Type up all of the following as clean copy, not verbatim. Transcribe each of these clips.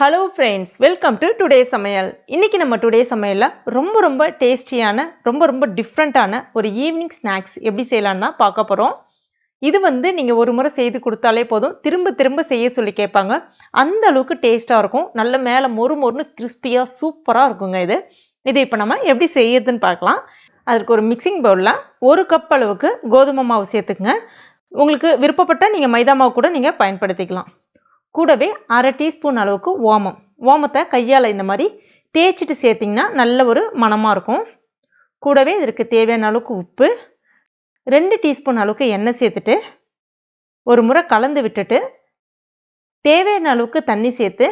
Hello friends, welcome to today சமையல். இன்றைக்கி நம்ம டுடே சமையலில் ரொம்ப டேஸ்டியான ரொம்ப டிஃப்ரெண்ட்டான ஒரு ஈவினிங் ஸ்நாக்ஸ் எப்படி செய்யலான்னு தான் பார்க்க போகிறோம். இது நீங்கள் ஒரு முறை செய்து கொடுத்தாலே போதும், திரும்ப செய்ய சொல்லி கேட்பாங்க. அந்த அளவுக்கு டேஸ்ட்டாக இருக்கும். நல்ல மேலே மொறுன்னு கிறிஸ்பியாக சூப்பராக இருக்குங்க. இதை இப்போ நம்ம எப்படி செய்யறதுன்னு பார்க்கலாம். அதுக்கு ஒரு மிக்சிங் பவுலில் 1 கப் அளவுக்கு கோதுமை மாவு சேர்த்துக்குங்க. உங்களுக்கு விருப்பப்பட்டால் நீங்கள் மைதா மாவு கூட நீங்கள் பயன்படுத்திக்கலாம். கூடவே 1/2 டீஸ்பூன் அளவுக்கு ஓமத்தை கையால் இந்த மாதிரி தேய்ச்சிட்டு சேர்த்திங்கன்னா நல்ல ஒரு மணமாக இருக்கும். கூடவே இதற்கு தேவையான அளவுக்கு உப்பு, 2 டீஸ்பூன் அளவுக்கு எண்ணெய் சேர்த்துட்டு ஒரு முறை கலந்து விட்டுட்டு தேவையான அளவுக்கு தண்ணி சேர்த்து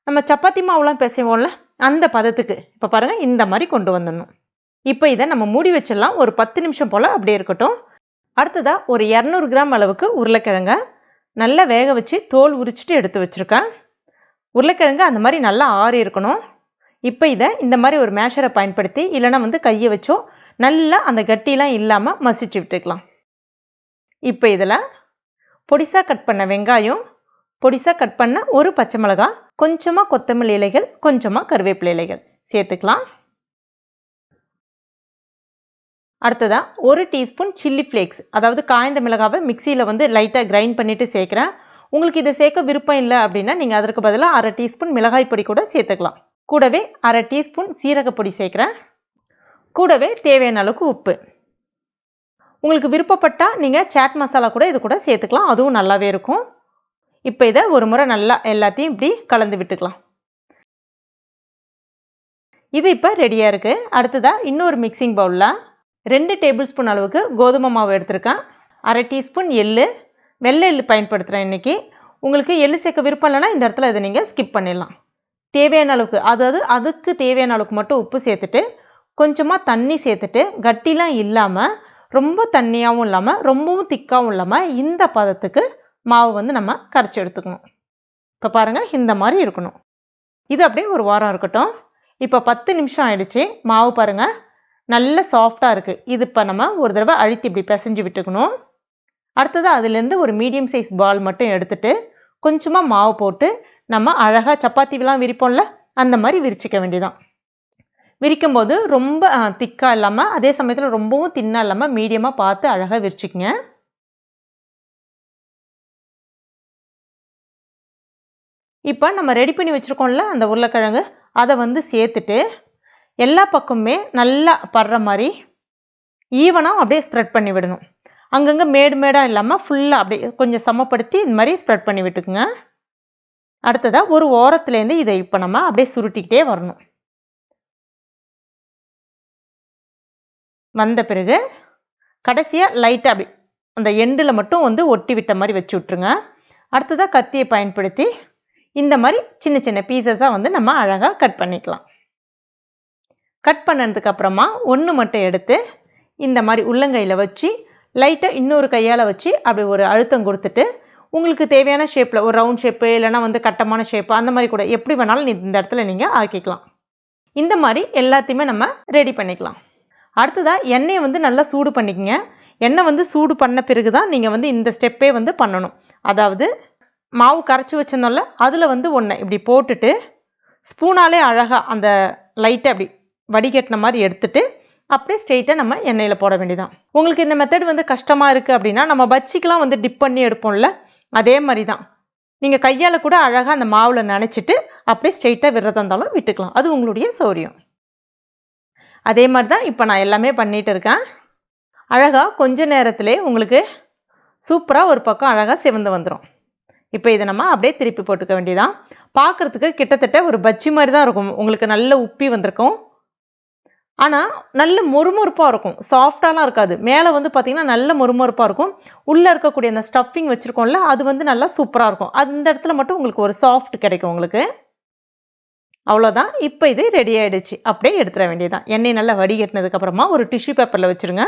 நம்ம சப்பாத்தி மாவுலாம் பிசைவோம்ல அந்த பதத்துக்கு இப்போ பாருங்கள் இந்த மாதிரி கொண்டு வந்துடணும். இப்போ இதை நம்ம மூடி வச்சிடலாம். ஒரு 10 நிமிஷம் போல் அப்படியே இருக்கட்டும். அடுத்ததாக ஒரு 200 கிராம் அளவுக்கு உருளைக்கிழங்க நல்லா வேக வச்சு தோல் உரிச்சிட்டு எடுத்து வச்சுருக்கேன். உருளைக்கிழங்கு அந்த மாதிரி நல்லா ஆறி இருக்கணும். இப்போ இதை இந்த மாதிரி ஒரு மேஷரை பயன்படுத்தி இல்லைனா கையை வச்சோ நல்லா அந்த கட்டிலாம் இல்லாமல் மசிச்சு விட்டுக்கலாம். இப்போ இதில் பொடிசாக கட் பண்ண வெங்காயம், பொடிசாக கட் பண்ண ஒரு பச்சை மிளகாய், கொஞ்சமாக கொத்தமல்லி இலைகள், கொஞ்சமாக கருவேப்பிலை இலைகள் சேர்த்துக்கலாம். அடுத்ததாக 1 டீஸ்பூன் சில்லி ஃப்ளேக்ஸ், அதாவது காய்ந்த மிளகாவை மிக்சியில் லைட்டாக கிரைண்ட் பண்ணிவிட்டு சேர்க்குறேன். உங்களுக்கு இதை சேர்க்க விருப்பம் இல்லை அப்படின்னா நீங்கள் அதற்கு பதிலாக 1/2 டீஸ்பூன் மிளகாய் பொடி கூட சேர்த்துக்கலாம். கூடவே 1/2 டீஸ்பூன் சீரகப்பொடி சேர்க்குறேன். கூடவே தேவையான அளவுக்கு உப்பு. உங்களுக்கு விருப்பப்பட்டால் நீங்கள் சாட் மசாலா கூட இது கூட சேர்த்துக்கலாம், அதுவும் நல்லாவே இருக்கும். இப்போ இதை ஒரு முறை நல்லா எல்லாத்தையும் இப்படி கலந்து விட்டுக்கலாம். இது இப்போ ரெடியாக இருக்குது. அடுத்ததாக இன்னொரு மிக்சிங் பவுலில் 2 டேபிள் ஸ்பூன் அளவுக்கு கோதுமை மாவு எடுத்திருக்கேன். 1/2 டீஸ்பூன் எள்ளு, வெள்ளை எள்ளு பயன்படுத்துகிறேன் இன்றைக்கி. உங்களுக்கு எள்ளு சேர்க்க விருப்பம் இல்லைனா இந்த இடத்துல இதை நீங்கள் ஸ்கிப் பண்ணிடலாம். தேவையான அளவுக்கு, அதாவது அதுக்கு தேவையான அளவுக்கு மட்டும் உப்பு சேர்த்துட்டு கொஞ்சமாக தண்ணி சேர்த்துட்டு கட்டிலாம் இல்லாமல் ரொம்ப தண்ணியாகவும் இல்லாமல் ரொம்பவும் திக்காகவும் இல்லாமல் இந்த பதத்துக்கு மாவு நம்ம கரைச்சி எடுத்துக்கணும். இப்போ பாருங்கள் இந்த மாதிரி இருக்கணும். இது அப்படியே ஒரு வாரம் இருக்கட்டும். இப்போ 10 நிமிஷம் ஆயிடுச்சு. மாவு பாருங்கள் நல்ல சாஃப்டாக இருக்குது. இது இப்போ நம்ம ஒரு தடவை அழுத்தி இப்படி பிசைஞ்சு விட்டுக்கணும். அடுத்தது அதுலேருந்து ஒரு மீடியம் சைஸ் பால் மட்டும் எடுத்துட்டு கொஞ்சமாக மாவு போட்டு நம்ம அழகாக சப்பாத்திலாம் விரிப்போம்ல அந்த மாதிரி விரிச்சிக்க வேண்டியதான். விரிக்கும் போது ரொம்ப திக்காக இல்லாமல் அதே சமயத்தில் ரொம்பவும் தின்னாக இல்லாமல் மீடியமாக பார்த்து அழகாக விரிச்சிக்கங்க. இப்போ நம்ம ரெடி பண்ணி வச்சுருக்கோம்ல அந்த உருளைக்கிழங்கு, அதை சேர்த்துட்டு எல்லா பக்கமுமே நல்லா படுற மாதிரி ஈவனாக அப்படியே ஸ்ப்ரெட் பண்ணி விடணும். அங்கங்கே மேடாக இல்லாமல் ஃபுல்லாக அப்படியே கொஞ்சம் சமப்படுத்தி இந்த மாதிரி ஸ்ப்ரெட் பண்ணி விட்டுக்குங்க. அடுத்ததாக ஒரு ஓரத்துலேருந்து இதை இப்போ நம்ம அப்படியே சுருட்டிக்கிட்டே வரணும். வந்த பிறகு கடைசியாக லைட்டாக அப்படி அந்த எண்டில் மட்டும் ஒட்டி விட்ட மாதிரி வச்சு விட்ருங்க. அடுத்ததாக கத்தியை பயன்படுத்தி இந்த மாதிரி சின்ன பீசஸாக நம்ம அழகாக கட் பண்ணிக்கலாம். கட் பண்ணதுக்கு அப்புறமா ஒன்று மட்டும் எடுத்து இந்த மாதிரி உள்ளங்கையில் வச்சு லைட்டாக இன்னொரு கையால் வச்சு அப்படி ஒரு அழுத்தம் கொடுத்துட்டு உங்களுக்கு தேவையான ஷேப்பில் ஒரு ரவுண்ட் ஷேப்பு இல்லைனா கட்டமான ஷேப்பு அந்த மாதிரி கூட எப்படி வேணாலும் இந்த இடத்துல நீங்கள் ஆக்கிக்கலாம். இந்த மாதிரி எல்லாத்தையுமே நம்ம ரெடி பண்ணிக்கலாம். அடுத்ததாக எண்ணெயை நல்லா சூடு பண்ணிக்கங்க. எண்ணெய் சூடு பண்ண பிறகு தான் நீங்கள் இந்த ஸ்டெப்பே பண்ணணும். அதாவது மாவு கரைச்சி வச்சிருந்தோம்ல அதில் ஒன்று இப்படி போட்டுட்டு ஸ்பூனாலே அழகாக அந்த லைட்டை அப்படி வடிகட்டின மாதிரி எடுத்துட்டு அப்படியே ஸ்ட்ரெயிட்டாக நம்ம எண்ணெயில் போட வேண்டியதான். உங்களுக்கு இந்த மெத்தட் கஷ்டமாக இருக்குது அப்படின்னா நம்ம பஜ்ஜிக்கெலாம் டிப் பண்ணி எடுப்போம்ல அதே மாதிரி தான். நீங்கள் கையால் கூட அழகாக அந்த மாவில் நனைச்சிட்டு அப்படியே ஸ்ட்ரெயிட்டாக விடுறதா இருந்தாலும் விட்டுக்கலாம், அது உங்களுடைய சௌரியம். அதே மாதிரி தான் இப்போ நான் எல்லாமே பண்ணிகிட்டு இருக்கேன். அழகாக கொஞ்ச நேரத்திலே உங்களுக்கு சூப்பராக ஒரு பக்கம் அழகாக சிவந்து வந்துடும். இப்போ இதை நம்ம அப்படியே திருப்பி போட்டுக்க வேண்டியதான். பார்க்குறதுக்கு கிட்டத்தட்ட ஒரு பஜ்ஜி மாதிரி தான் இருக்கும். உங்களுக்கு நல்ல உப்பி வந்திருக்கும், ஆனால் நல்ல மொறுமொறுப்பாக இருக்கும், சாஃப்டாலாம் இருக்காது. மேலே பார்த்திங்கன்னா நல்ல மொறுமொறுப்பாக இருக்கும். உள்ளே இருக்கக்கூடிய அந்த ஸ்டஃபிங் வச்சுருக்கோம்ல அது நல்லா சூப்பராக இருக்கும். அது இந்த இடத்துல மட்டும் உங்களுக்கு ஒரு சாஃப்ட் கிடைக்கும் உங்களுக்கு. அவ்வளோதான். இப்போ இது ரெடி ஆகிடுச்சு. அப்படியே எடுத்துட வேண்டியதான். எண்ணெய் நல்லா வடிகட்டினதுக்கப்புறமா ஒரு டிஷ்யூ பேப்பரில் வச்சுருங்க.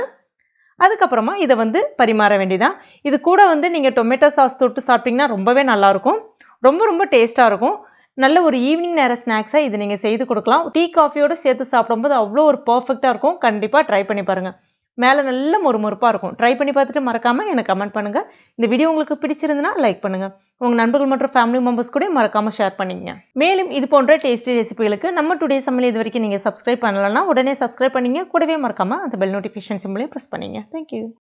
அதுக்கப்புறமா இதை பரிமாற வேண்டியதான். இது கூட நீங்கள் டொமேட்டோ சாஸ் தொட்டு சாப்பிட்டிங்கன்னா ரொம்பவே நல்லாயிருக்கும். ரொம்ப டேஸ்ட்டாக இருக்கும். நல்ல ஒரு ஈவினிங் நேர ஸ்நாக்ஸாக இது நீங்கள் செய்து கொடுக்கலாம். டீ காஃபியோடு சேர்த்து சாப்பிடும்போது அவ்வளோ ஒரு பர்ஃபெக்டாக இருக்கும். கண்டிப்பாக ட்ரை பண்ணி பாருங்கள். மேலே நல்ல மொறுமொறுப்பாக இருக்கும். ட்ரை பண்ணி பார்த்துட்டு மறக்காமல் எனக்கு கமெண்ட் பண்ணுங்கள். இந்த வீடியோ உங்களுக்கு பிடிச்சிருந்துன்னா லைக் பண்ணுங்கள். உங்கள் நண்பர்கள் மற்றும் ஃபேமிலி மெம்பர்ஸ் கூட மறக்காமல் ஷேர் பண்ணிக்கங்க. மேலும் இது போன்ற டேஸ்டி ரெசிபிகளுக்கு நம்ம டுடே சமையல் இது வரைக்கும் நீங்கள் சப்ஸ்கிரைப் பண்ணலன்னா உடனே சப்ஸ்கிரைப் பண்ணிங்க. கூடவே மறக்காமல் அந்த பெல் நோட்டிஃபிகேஷன் சிம்பிளையும் ப்ரெஸ் பண்ணிங்க. தேங்க்யூ.